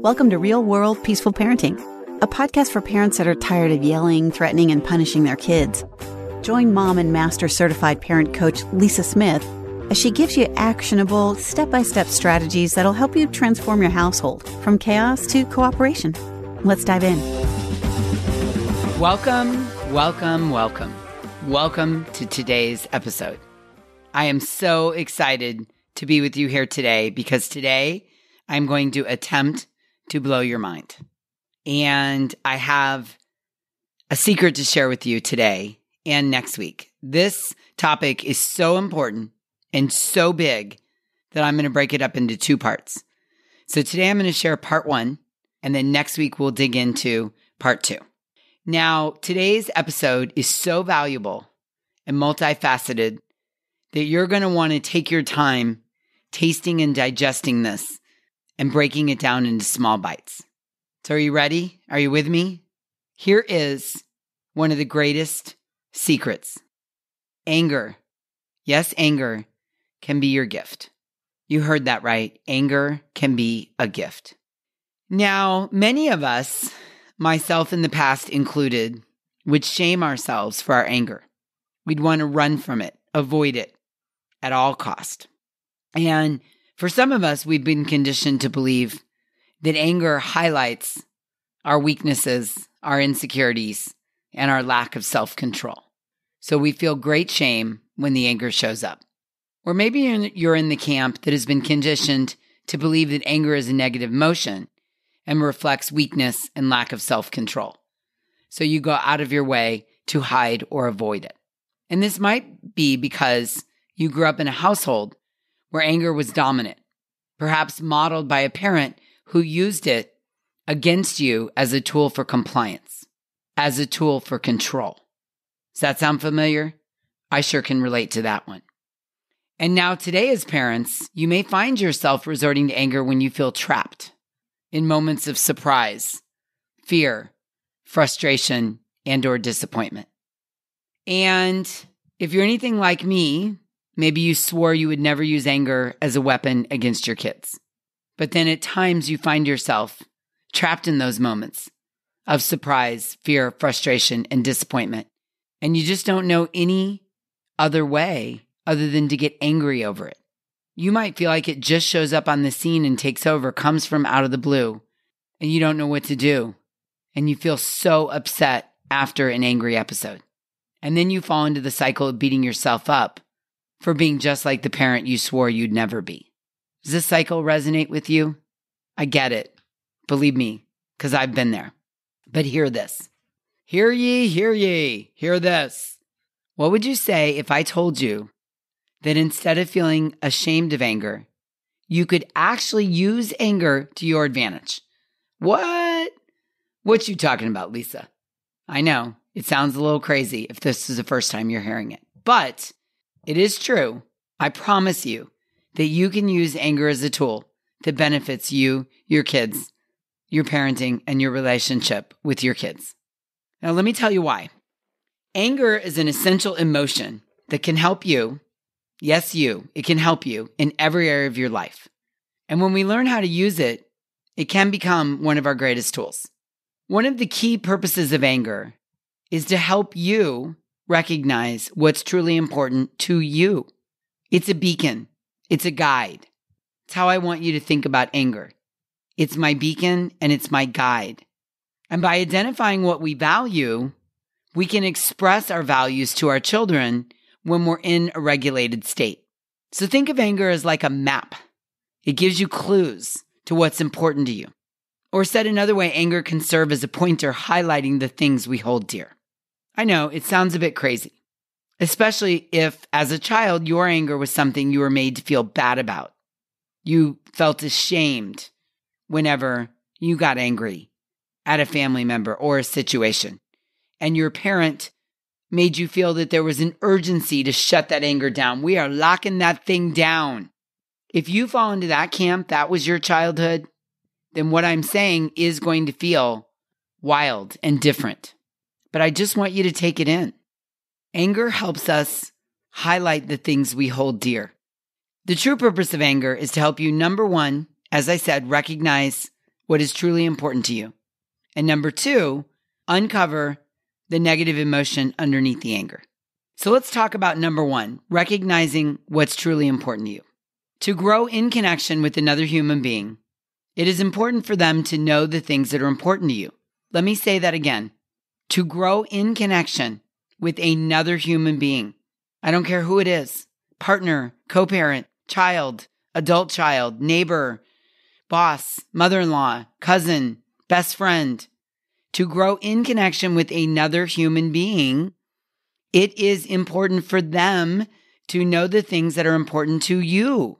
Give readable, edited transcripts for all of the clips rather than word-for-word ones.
Welcome to Real World Peaceful Parenting, a podcast for parents that are tired of yelling, threatening, and punishing their kids. Join mom and master certified parent coach Lisa Smith as she gives you actionable, step-by-step strategies that'll help you transform your household from chaos to cooperation. Let's dive in. Welcome to today's episode. I am so excited to be with you here today because today I'm going to attempt to blow your mind. And I have a secret to share with you today and next week. This topic is so important and so big that I'm going to break it up into two parts. So today I'm going to share part one, and then next week we'll dig into part two. Now, today's episode is so valuable and multifaceted that you're going to want to take your time tasting and digesting this and breaking it down into small bites. So are you ready? Are you with me? Here is one of the greatest secrets. Anger. Yes, anger can be your gift. You heard that right. Anger can be a gift. Now, many of us, myself in the past included, would shame ourselves for our anger. We'd want to run from it, avoid it at all cost. And for some of us, we've been conditioned to believe that anger highlights our weaknesses, our insecurities, and our lack of self-control. So we feel great shame when the anger shows up. Or maybe you're in the camp that has been conditioned to believe that anger is a negative emotion and reflects weakness and lack of self-control. So you go out of your way to hide or avoid it. And this might be because you grew up in a household where anger was dominant, perhaps modeled by a parent who used it against you as a tool for compliance, as a tool for control. Does that sound familiar? I sure can relate to that one. And now today as parents, you may find yourself resorting to anger when you feel trapped in moments of surprise, fear, frustration, and or disappointment. And if you're anything like me, maybe you swore you would never use anger as a weapon against your kids. But then at times you find yourself trapped in those moments of surprise, fear, frustration, and disappointment. And you just don't know any other way other than to get angry over it. You might feel like it just shows up on the scene and takes over, comes from out of the blue, and you don't know what to do. And you feel so upset after an angry episode. And then you fall into the cycle of beating yourself up for being just like the parent you swore you'd never be. Does this cycle resonate with you? I get it. Believe me, because I've been there. But hear this. Hear ye, hear this. What would you say if I told you that instead of feeling ashamed of anger, you could actually use anger to your advantage? What? What you talking about, Lisa? I know, it sounds a little crazy if this is the first time you're hearing it. But it is true. I promise you that you can use anger as a tool that benefits you, your kids, your parenting, and your relationship with your kids. Now, let me tell you why. Anger is an essential emotion that can help you. Yes, it can help you in every area of your life. And when we learn how to use it, it can become one of our greatest tools. One of the key purposes of anger is to help you recognize what's truly important to you. It's a beacon. It's a guide. It's how I want you to think about anger. It's my beacon and it's my guide. And by identifying what we value, we can express our values to our children when we're in a regulated state. So think of anger as like a map. It gives you clues to what's important to you. Or said another way, anger can serve as a pointer highlighting the things we hold dear. I know it sounds a bit crazy, especially if as a child, your anger was something you were made to feel bad about. You felt ashamed whenever you got angry at a family member or a situation, and your parent made you feel that there was an urgency to shut that anger down. We are locking that thing down. If you fall into that camp, that was your childhood, then what I'm saying is going to feel wild and different. But I just want you to take it in. Anger helps us highlight the things we hold dear. The true purpose of anger is to help you, number one, as I said, recognize what is truly important to you. And number 2, uncover the negative emotion underneath the anger. So let's talk about number 1, recognizing what's truly important to you. To grow in connection with another human being, it is important for them to know the things that are important to you. Let me say that again. To grow in connection with another human being, I don't care who it is, partner, co-parent, child, adult child, neighbor, boss, mother-in-law, cousin, best friend. To grow in connection with another human being, it is important for them to know the things that are important to you.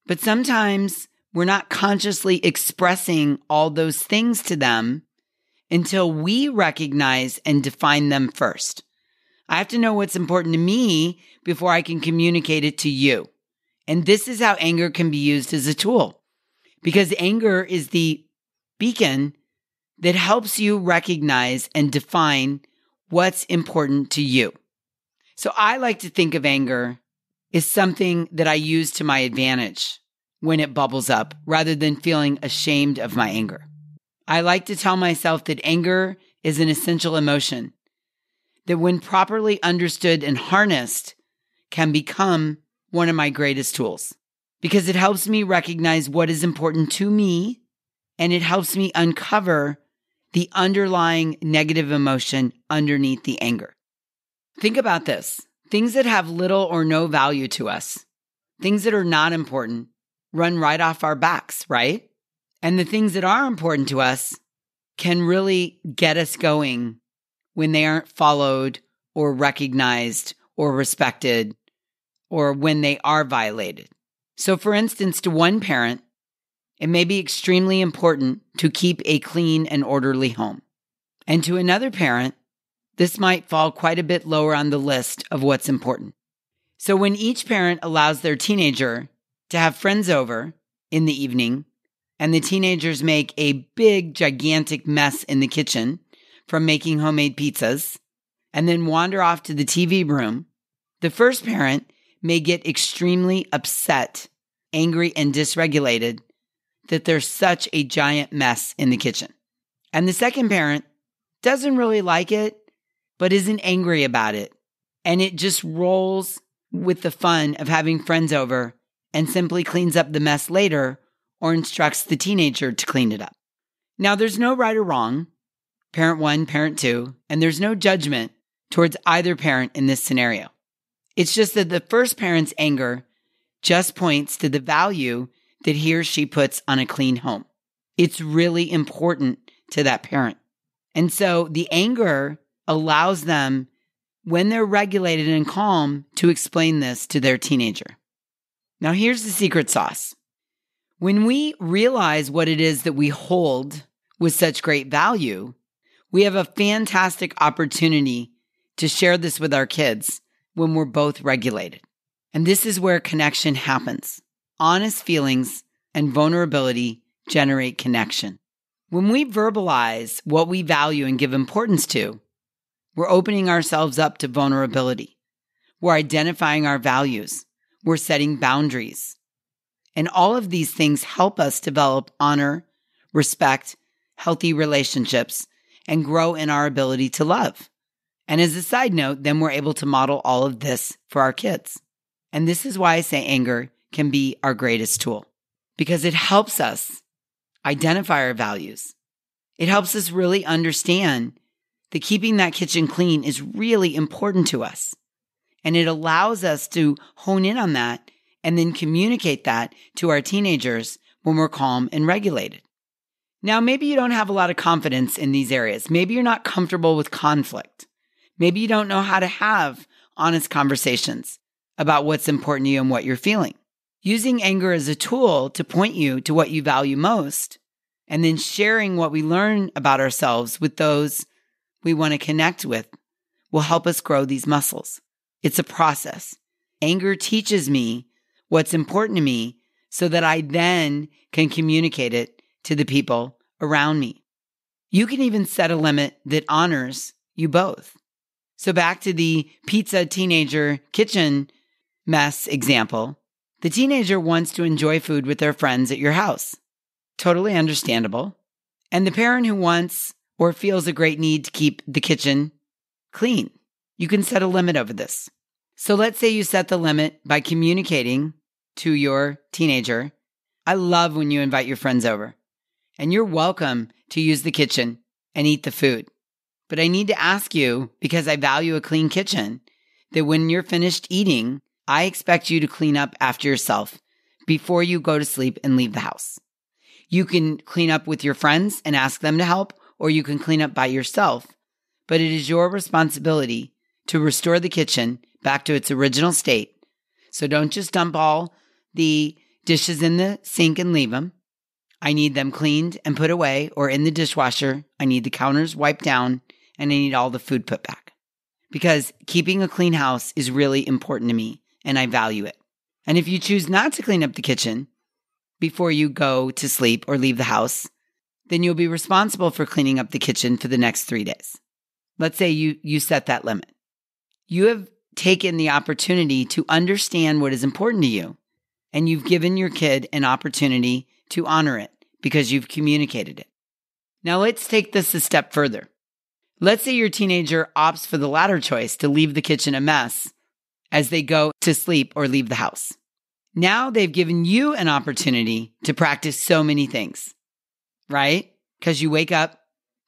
But sometimes we're not consciously expressing all those things to them until we recognize and define them first. I have to know what's important to me before I can communicate it to you. And this is how anger can be used as a tool, because anger is the beacon that helps you recognize and define what's important to you. So I like to think of anger as something that I use to my advantage when it bubbles up, rather than feeling ashamed of my anger. I like to tell myself that anger is an essential emotion that, when properly understood and harnessed, can become one of my greatest tools, because it helps me recognize what is important to me, and it helps me uncover the underlying negative emotion underneath the anger. Think about this. Things that have little or no value to us, things that are not important, run right off our backs, right? And the things that are important to us can really get us going when they aren't followed or recognized or respected, or when they are violated. So for instance, to one parent, it may be extremely important to keep a clean and orderly home. And to another parent, this might fall quite a bit lower on the list of what's important. So when each parent allows their teenager to have friends over in the evening, and the teenagers make a big, gigantic mess in the kitchen from making homemade pizzas, and then wander off to the TV room, the first parent may get extremely upset, angry, and dysregulated that there's such a giant mess in the kitchen. And the second parent doesn't really like it, but isn't angry about it. And it just rolls with the fun of having friends over and simply cleans up the mess later, or instructs the teenager to clean it up. Now, there's no right or wrong, parent 1, parent 2, and there's no judgment towards either parent in this scenario. It's just that the first parent's anger just points to the value that he or she puts on a clean home. It's really important to that parent. And so the anger allows them, when they're regulated and calm, to explain this to their teenager. Now, here's the secret sauce. When we realize what it is that we hold with such great value, we have a fantastic opportunity to share this with our kids when we're both regulated. And this is where connection happens. Honest feelings and vulnerability generate connection. When we verbalize what we value and give importance to, we're opening ourselves up to vulnerability. We're identifying our values. We're setting boundaries. And all of these things help us develop honor, respect, healthy relationships, and grow in our ability to love. And as a side note, then we're able to model all of this for our kids. And this is why I say anger can be our greatest tool, because it helps us identify our values. It helps us really understand that keeping that kitchen clean is really important to us. And it allows us to hone in on that and then communicate that to our teenagers when we're calm and regulated. Now, maybe you don't have a lot of confidence in these areas. Maybe you're not comfortable with conflict. Maybe you don't know how to have honest conversations about what's important to you and what you're feeling. Using anger as a tool to point you to what you value most, and then sharing what we learn about ourselves with those we want to connect with, will help us grow these muscles. It's a process. Anger teaches me what's important to me so that I then can communicate it to the people around me. You can even set a limit that honors you both. So back to the pizza teenager kitchen mess example. The teenager wants to enjoy food with their friends at your house. Totally understandable. And the parent who wants or feels a great need to keep the kitchen clean, you can set a limit over this. So let's say you set the limit by communicating to your teenager, I love when you invite your friends over, and you're welcome to use the kitchen and eat the food. But I need to ask you, because I value a clean kitchen, that when you're finished eating, I expect you to clean up after yourself before you go to sleep and leave the house. You can clean up with your friends and ask them to help, or you can clean up by yourself. But it is your responsibility to restore the kitchen back to its original state. So don't just dump all the dishes in the sink and leave them. I need them cleaned and put away, or in the dishwasher. I need the counters wiped down, and I need all the food put back. Because keeping a clean house is really important to me, and I value it. And if you choose not to clean up the kitchen before you go to sleep or leave the house, then you'll be responsible for cleaning up the kitchen for the next 3 days. Let's say you set that limit. You have taken the opportunity to understand what is important to you, and you've given your kid an opportunity to honor it because you've communicated it. Now let's take this a step further. Let's say your teenager opts for the latter choice, to leave the kitchen a mess as they go to sleep or leave the house. Now they've given you an opportunity to practice so many things, right? Because you wake up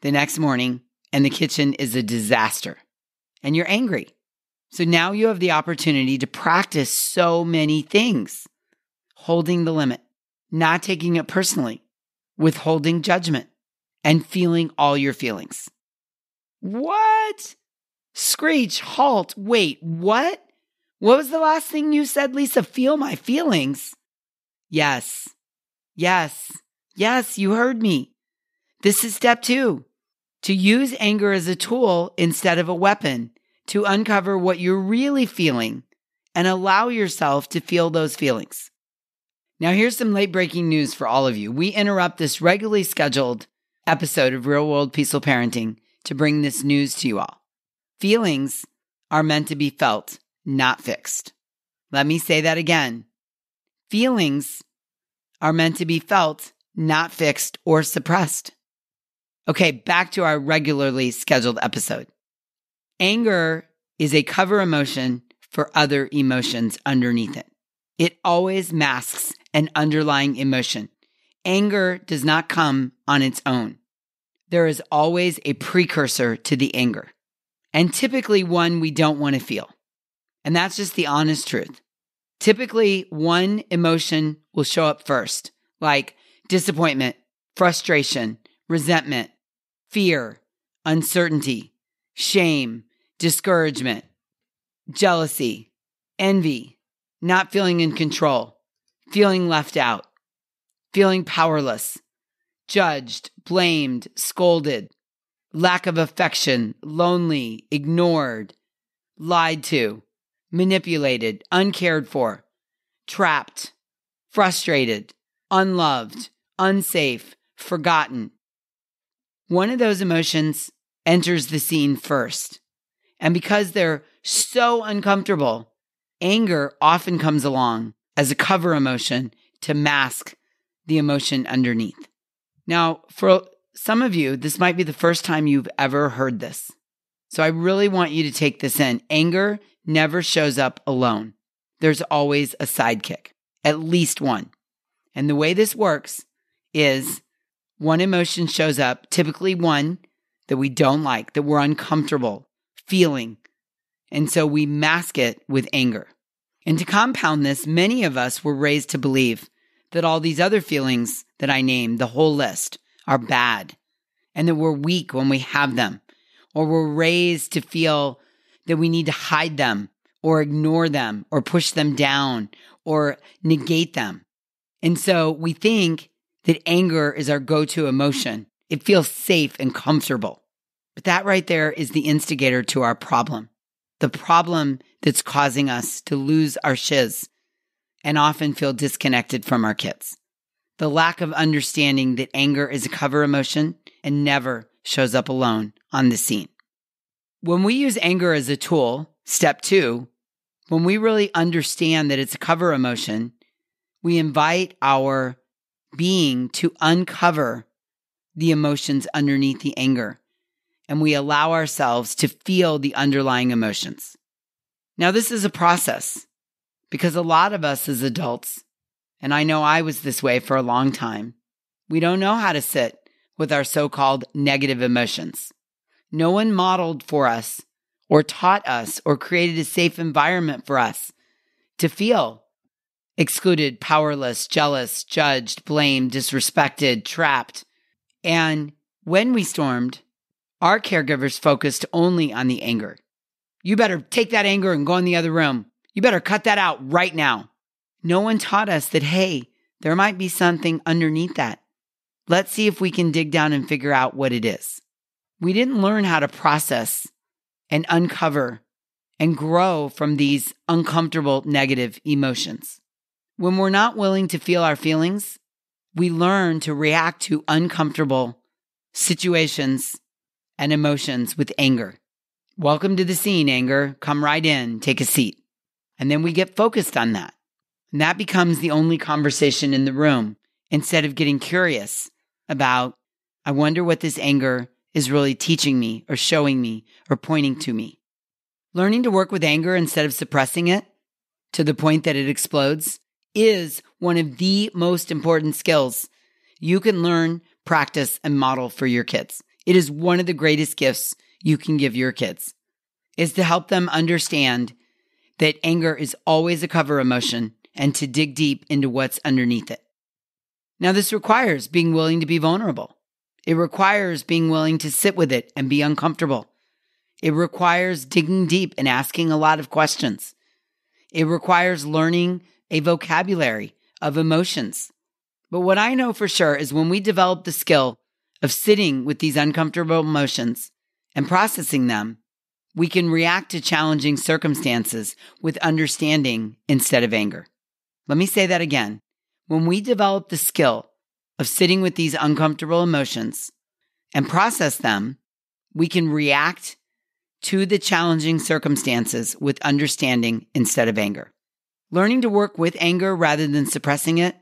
the next morning and the kitchen is a disaster and you're angry. So now you have the opportunity to practice so many things. Holding the limit, not taking it personally, withholding judgment, and feeling all your feelings. What? Screech, halt, wait, what? What was the last thing you said, Lisa? Feel my feelings? Yes, you heard me. This is step 2. To use anger as a tool instead of a weapon, to uncover what you're really feeling and allow yourself to feel those feelings. Now, here's some late-breaking news for all of you. We interrupt this regularly scheduled episode of Real World Peaceful Parenting to bring this news to you all. Feelings are meant to be felt, not fixed. Let me say that again. Feelings are meant to be felt, not fixed or suppressed. Okay, back to our regularly scheduled episode. Anger is a cover emotion for other emotions underneath it. It always masks an underlying emotion. Anger does not come on its own. There is always a precursor to the anger, and typically one we don't want to feel. And that's just the honest truth. Typically, one emotion will show up first, like disappointment, frustration, resentment, fear, uncertainty, shame, discouragement, jealousy, envy, not feeling in control, feeling left out, feeling powerless, judged, blamed, scolded, lack of affection, lonely, ignored, lied to, manipulated, uncared for, trapped, frustrated, unloved, unsafe, forgotten. One of those emotions enters the scene first. And because they're so uncomfortable, anger often comes along as a cover emotion to mask the emotion underneath. Now, for some of you, this might be the first time you've ever heard this. So I really want you to take this in. Anger never shows up alone. There's always a sidekick, at least one. And the way this works is one emotion shows up, typically one that we don't like, that we're uncomfortable feeling. And so we mask it with anger. And to compound this, many of us were raised to believe that all these other feelings that I named, the whole list, are bad and that we're weak when we have them, or we're raised to feel that we need to hide them or ignore them or push them down or negate them. And so we think that anger is our go-to emotion. It feels safe and comfortable. But that right there is the instigator to our problem. The problem that's causing us to lose our shiz and often feel disconnected from our kids. The lack of understanding that anger is a cover emotion and never shows up alone on the scene. When we use anger as a tool, step 2, when we really understand that it's a cover emotion, we invite our being to uncover the emotions underneath the anger, and we allow ourselves to feel the underlying emotions. Now, this is a process because a lot of us as adults, and I know I was this way for a long time, we don't know how to sit with our so-called negative emotions. No one modeled for us or taught us or created a safe environment for us to feel excluded, powerless, jealous, judged, blamed, disrespected, trapped. And when we stormed, our caregivers focused only on the anger. You better take that anger and go in the other room. You better cut that out right now. No one taught us that, hey, there might be something underneath that. Let's see if we can dig down and figure out what it is. We didn't learn how to process and uncover and grow from these uncomfortable negative emotions. When we're not willing to feel our feelings, we learn to react to uncomfortable situations and emotions with anger. Welcome to the scene, anger. Come right in, take a seat. And then we get focused on that. And that becomes the only conversation in the room instead of getting curious about, I wonder what this anger is really teaching me or showing me or pointing to me. Learning to work with anger instead of suppressing it to the point that it explodes is one of the most important skills you can learn, practice, and model for your kids. It is one of the greatest gifts you can give your kids, is to help them understand that anger is always a cover emotion and to dig deep into what's underneath it. Now, this requires being willing to be vulnerable. It requires being willing to sit with it and be uncomfortable. It requires digging deep and asking a lot of questions. It requires learning a vocabulary of emotions. But what I know for sure is when we develop the skill of sitting with these uncomfortable emotions and processing them, we can react to challenging circumstances with understanding instead of anger. Let me say that again. When we develop the skill of sitting with these uncomfortable emotions and process them, we can react to the challenging circumstances with understanding instead of anger. Learning to work with anger rather than suppressing it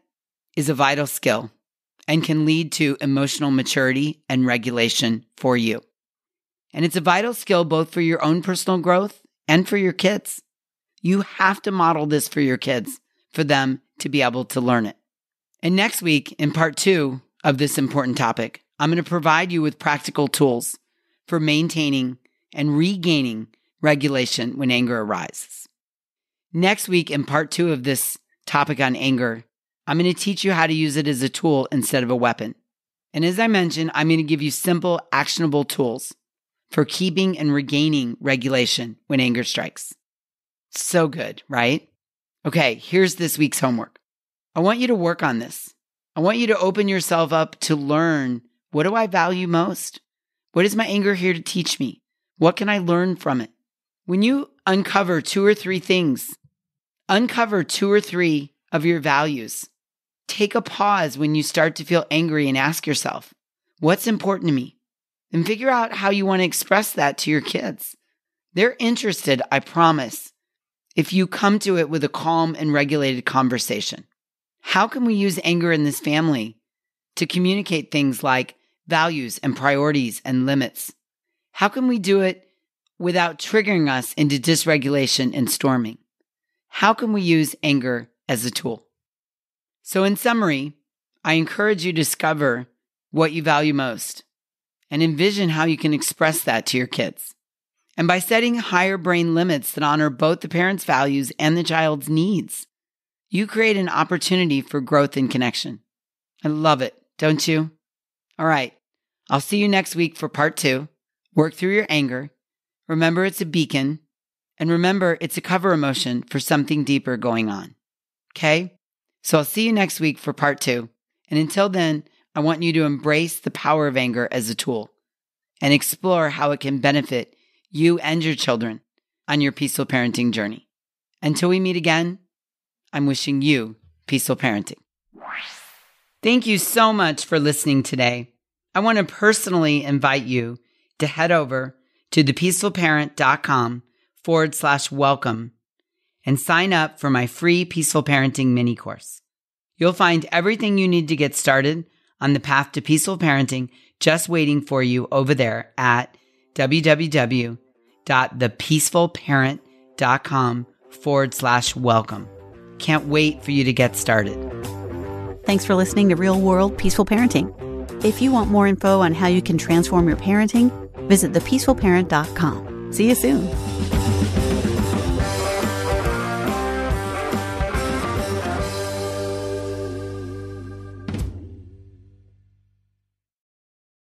is a vital skill and can lead to emotional maturity and regulation for you. And it's a vital skill both for your own personal growth and for your kids. You have to model this for your kids for them to be able to learn it. And next week, in part 2 of this important topic, I'm going to provide you with practical tools for maintaining and regaining regulation when anger arises. Next week, in part 2 of this topic on anger, I'm going to teach you how to use it as a tool instead of a weapon. And as I mentioned, I'm going to give you simple, actionable tools for keeping and regaining regulation when anger strikes. So good, right? Okay, here's this week's homework. I want you to work on this. I want you to open yourself up to learn, what do I value most? What is my anger here to teach me? What can I learn from it? When you uncover 2 or 3 things, uncover 2 or 3 of your values. Take a pause when you start to feel angry and ask yourself, what's important to me? And figure out how you want to express that to your kids. They're interested, I promise, if you come to it with a calm and regulated conversation. How can we use anger in this family to communicate things like values and priorities and limits? How can we do it without triggering us into dysregulation and storming? How can we use anger as a tool? So in summary, I encourage you to discover what you value most and envision how you can express that to your kids. And by setting higher brain limits that honor both the parent's values and the child's needs, you create an opportunity for growth and connection. I love it, don't you? All right, I'll see you next week for part 2. Work through your anger. Remember, it's a beacon. And remember, it's a cover emotion for something deeper going on. Okay? So I'll see you next week for part 2. And until then, I want you to embrace the power of anger as a tool and explore how it can benefit you and your children on your peaceful parenting journey. Until we meet again, I'm wishing you peaceful parenting. Thank you so much for listening today. I want to personally invite you to head over to thepeacefulparent.com/welcome and sign up for my free Peaceful Parenting mini course. You'll find everything you need to get started on the path to peaceful parenting just waiting for you over there at www.thepeacefulparent.com/welcome. Can't wait for you to get started. Thanks for listening to Real World Peaceful Parenting. If you want more info on how you can transform your parenting, visit thepeacefulparent.com. See you soon.